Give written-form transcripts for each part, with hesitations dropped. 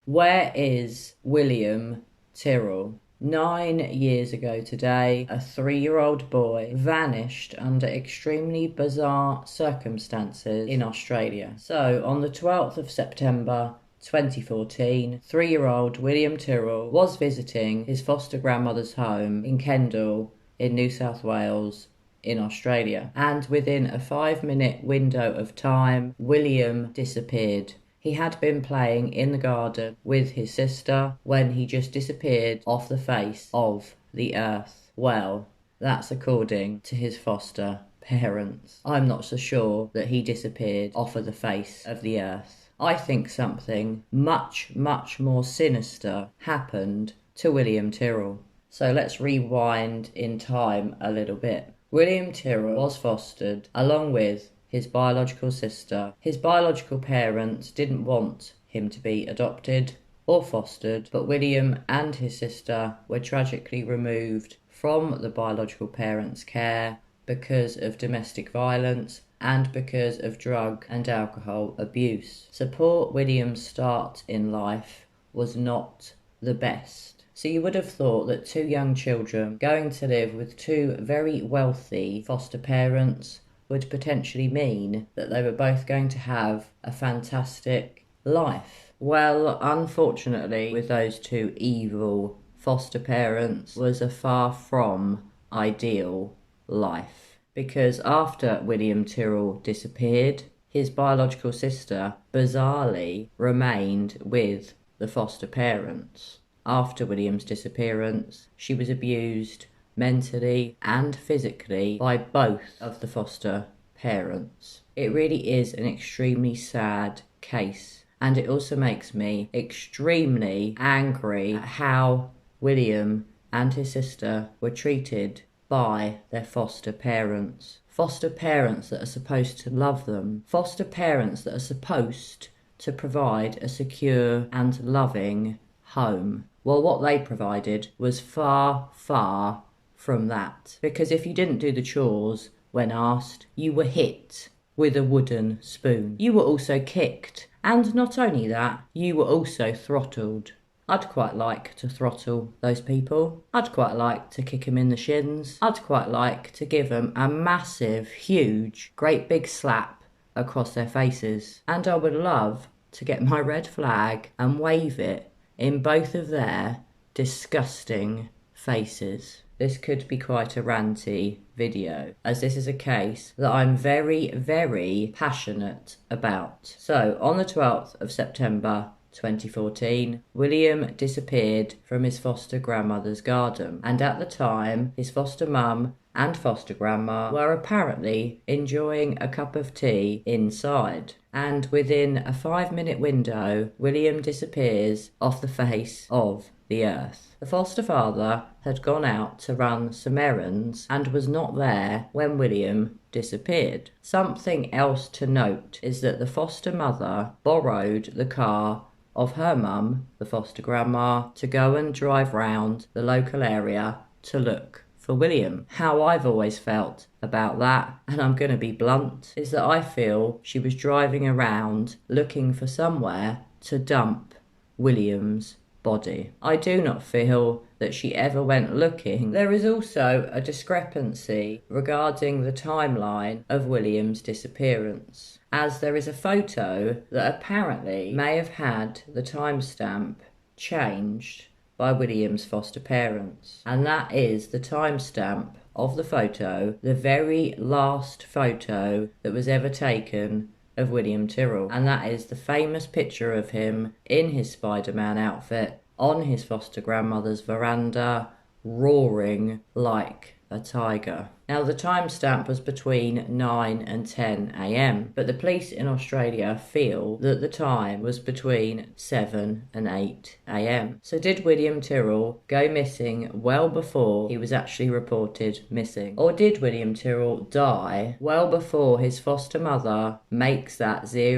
Where is William Tyrrell? 9 years ago today, a 3-year-old boy vanished under extremely bizarre circumstances in Australia. So, on the 12th of September 2014, 3-year-old William Tyrrell was visiting his foster grandmother's home in Kendall in New South Wales in Australia. And within a 5-minute window of time, William disappeared. He had been playing in the garden with his sister when he just disappeared off the face of the earth. Well, that's according to his foster parents. I'm not so sure that he disappeared off of the face of the earth. I think something much, much more sinister happened to William Tyrrell. So let's rewind in time a little bit. William Tyrrell was fostered along with his biological sister. His biological parents didn't want him to be adopted or fostered, but William and his sister were tragically removed from the biological parents' care because of domestic violence and because of drug and alcohol abuse. So poor William's start in life was not the best. So you would have thought that two young children going to live with two very wealthy foster parents would potentially mean that they were both going to have a fantastic life. Well, unfortunately, with those two evil foster parents was a far from ideal life. Because after William Tyrrell disappeared, his biological sister bizarrely remained with the foster parents. After William's disappearance, she was abused mentally and physically by both of the foster parents. It really is an extremely sad case, and it also makes me extremely angry at how William and his sister were treated by their foster parents. Foster parents that are supposed to love them. Foster parents that are supposed to provide a secure and loving home. Well, what they provided was far, far from that. Because if you didn't do the chores when asked, you were hit with a wooden spoon. You were also kicked. And not only that, you were also throttled. I'd quite like to throttle those people. I'd quite like to kick them in the shins. I'd quite like to give them a massive, huge, great big slap across their faces. And I would love to get my red flag and wave it in both of their disgusting faces. This could be quite a ranty video, as this is a case that I'm very, very passionate about. So, on the 12th of September 2014, William disappeared from his foster grandmother's garden, and at the time, his foster mum and foster grandma were apparently enjoying a cup of tea inside. And within a 5-minute window, William disappears off the face of the earth. The foster father had gone out to run some errands and was not there when William disappeared. Something else to note is that the foster mother borrowed the car of her mum, the foster grandma, to go and drive round the local area to look for William. How I've always felt about that, and I'm going to be blunt, is that I feel she was driving around looking for somewhere to dump William's body. I do not feel that she ever went looking. There is also a discrepancy regarding the timeline of William's disappearance, as there is a photo that apparently may have had the timestamp changed by William's foster parents. And that is the timestamp of the photo, the very last photo that was ever taken of William Tyrrell. And that is the famous picture of him in his Spider-Man outfit on his foster grandmother's veranda, roaring like a tiger. Now, the timestamp was between 9 and 10 a.m, but the police in Australia feel that the time was between 7 and 8 a.m. So did William Tyrrell go missing well before he was actually reported missing? Or did William Tyrrell die well before his foster mother makes that 000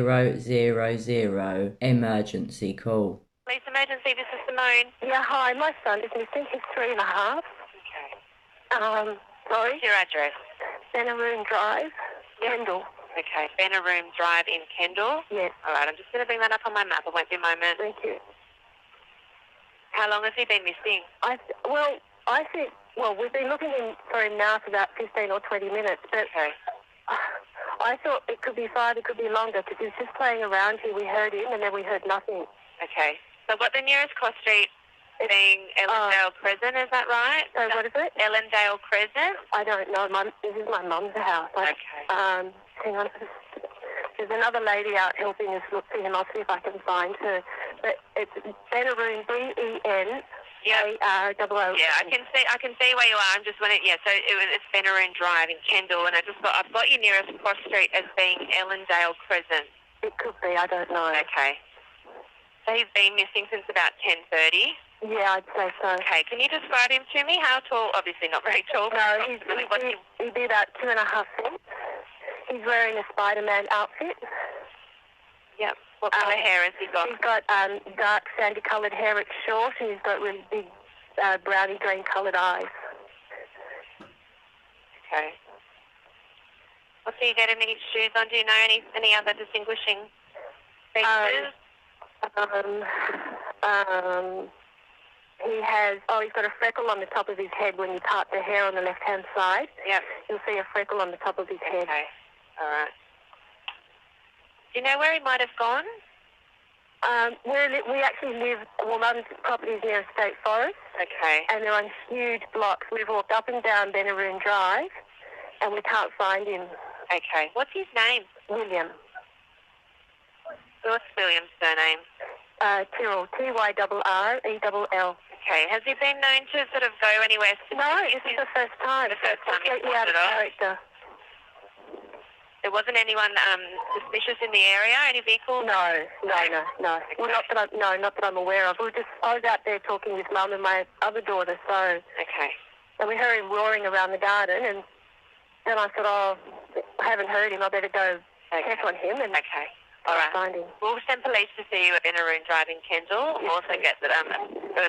emergency call? Police emergency, this is Simone. Yeah, hi, my son is missing. He's 3.5. Okay. Sorry? What's your address? Benaroon Drive, Kendall. Okay, Benaroom Drive in Kendall? Yes. All right, I'm just going to bring that up on my map. It won't be a moment. Thank you. How long has he been missing? I think, we've been looking for him now for about 15 or 20 minutes, but Okay. I thought it could be 5, it could be longer, because he was just playing around here. We heard him, and then we heard nothing. Okay. So what the nearest cross street being Ellendale Crescent, is that right? So what is it? Ellendale Crescent? I don't know. This is my mum's house. Okay. Hang on. There's another lady out helping us look for him. I'll see if I can find her. But it's Benaroon, BENAROON. Yeah, I can see where you are. I'm just wondering. Yeah, so it's Benaroon Drive in Kendall, and I've got your nearest cross street as being Ellendale Crescent. It could be. I don't know. Okay. So he's been missing since about 10:30. Yeah, I'd say so. Okay, can you describe him to me? How tall? Obviously not very tall. No, he'd be about 2.5 feet. He's wearing a Spider-Man outfit. Yep. What colour hair has he got? He's got dark sandy-coloured hair. It's short, and he's got really big browny green-coloured eyes. Okay. What's he got? Any shoes on? Do you know any other distinguishing features? He's got a freckle on the top of his head when you part the hair on the left-hand side. Yep. You'll see a freckle on the top of his head. Okay. All right. Do you know where he might have gone? We actually live, Mum's property is near a state forest. Okay. And they're on huge blocks. We've walked up and down Benaroon Drive, and we can't find him. Okay. What's his name? William. What's William's surname? Tyrrell, Tyrrell. Okay. Has he been known to sort of go anywhere? No, this is the first time. The first time he's completely out of character. There wasn't anyone suspicious in the area? Any vehicles? No. Okay. Well, not that I'm aware of. I was out there talking with Mum and my other daughter, so. Okay. And we heard him roaring around the garden, and then I thought, I haven't heard him. I better go check on him and all right. find him. We'll send police to see you at Benaroon Drive in Kendall. We'll also get the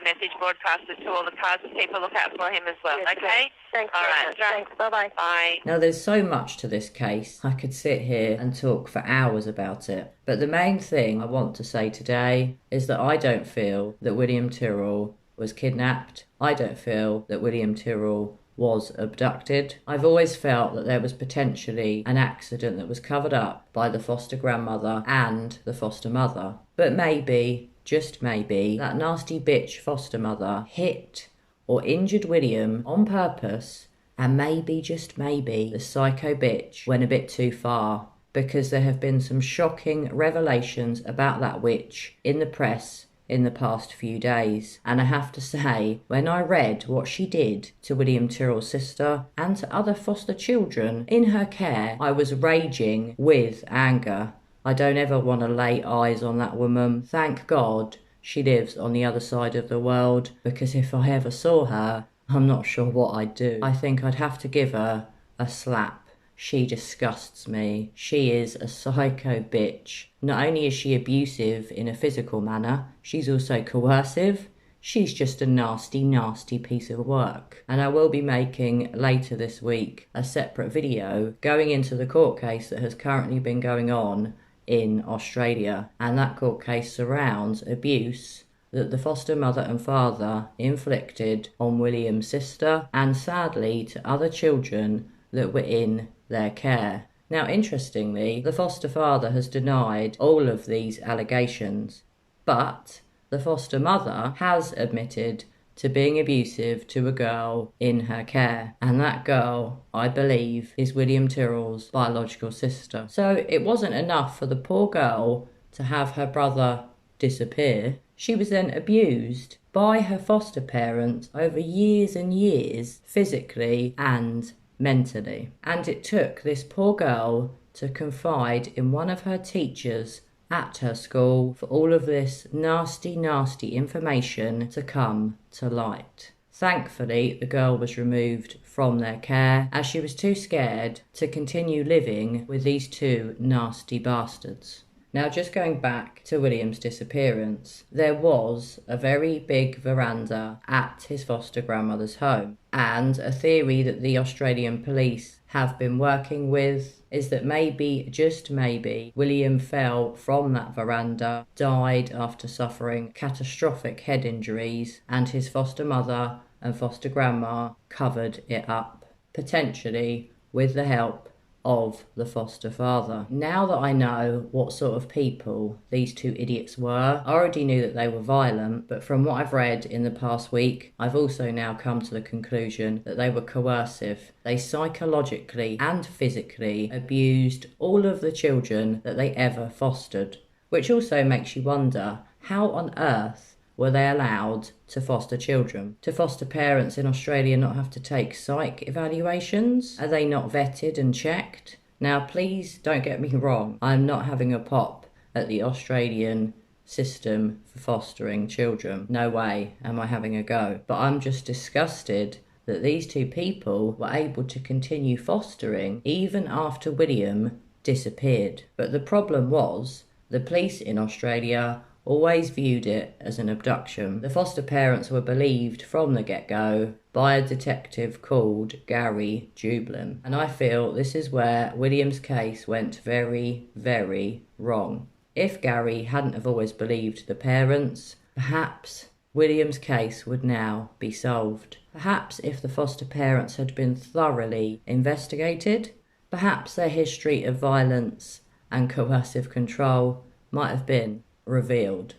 message broadcasted to all the cars and people look out for him as well. Yes, okay? Thanks all very right. much. Thanks. Bye-bye. Bye. Now, there's so much to this case. I could sit here and talk for hours about it. But the main thing I want to say today is that I don't feel that William Tyrrell was kidnapped. I don't feel that William Tyrrell was abducted. I've always felt that there was potentially an accident that was covered up by the foster grandmother and the foster mother. But maybe, just maybe, that nasty bitch foster mother hit or injured William on purpose, and maybe, just maybe, the psycho bitch went a bit too far, because there have been some shocking revelations about that witch in the press in the past few days. And I have to say, when I read what she did to William Tyrrell's sister and to other foster children in her care, I was raging with anger. I don't ever want to lay eyes on that woman. Thank God she lives on the other side of the world, because if I ever saw her, I'm not sure what I'd do. I think I'd have to give her a slap. She disgusts me. She is a psycho bitch. Not only is she abusive in a physical manner, she's also coercive. She's just a nasty, nasty piece of work. And I will be making later this week a separate video going into the court case that has currently been going on in Australia. And that court case surrounds abuse that the foster mother and father inflicted on William's sister and sadly to other children that were in their care. Now, interestingly, the foster father has denied all of these allegations, but the foster mother has admitted to being abusive to a girl in her care, and that girl, I believe, is William Tyrrell's biological sister. So it wasn't enough for the poor girl to have her brother disappear. She was then abused by her foster parents over years and years, physically and mentally. And it took this poor girl to confide in one of her teachers at her school for all of this nasty, nasty information to come to light. Thankfully, the girl was removed from their care as she was too scared to continue living with these two nasty bastards. Now, just going back to William's disappearance, there was a very big veranda at his foster grandmother's home, and a theory that the Australian police have been working with is that maybe, just maybe, William fell from that veranda, died after suffering catastrophic head injuries, and his foster mother and foster grandma covered it up, potentially with the help of the foster father. Now that I know what sort of people these two idiots were, I already knew that they were violent, but from what I've read in the past week, I've also now come to the conclusion that they were coercive. They psychologically and physically abused all of the children that they ever fostered, which also makes you wonder, how on earth were they allowed to foster children? Do foster parents in Australia not have to take psych evaluations? Are they not vetted and checked? Now, please don't get me wrong. I'm not having a pop at the Australian system for fostering children. No way am I having a go. But I'm just disgusted that these two people were able to continue fostering even after William disappeared. But the problem was, the police in Australia always viewed it as an abduction. The foster parents were believed from the get-go by a detective called Gary Jublin. And I feel this is where William's case went very, very wrong. If Gary hadn't have always believed the parents, perhaps William's case would now be solved. Perhaps if the foster parents had been thoroughly investigated, perhaps their history of violence and coercive control might have been revealed.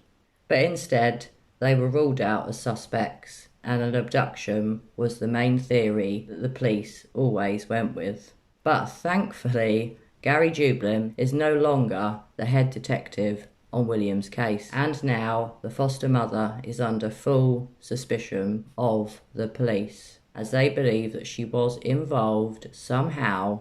But instead, they were ruled out as suspects, and an abduction was the main theory that the police always went with. But thankfully, Gary Jublin is no longer the head detective on William's case, and now the foster mother is under full suspicion of the police, as they believe that she was involved somehow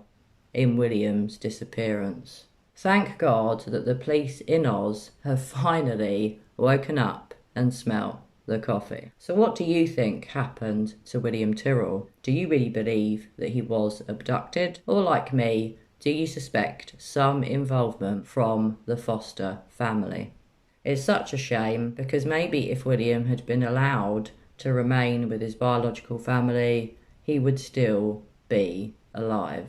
in William's disappearance. Thank God that the police in Oz have finally woken up and smelt the coffee. So what do you think happened to William Tyrrell? Do you really believe that he was abducted? Or like me, do you suspect some involvement from the foster family? It's such a shame, because maybe if William had been allowed to remain with his biological family, he would still be alive.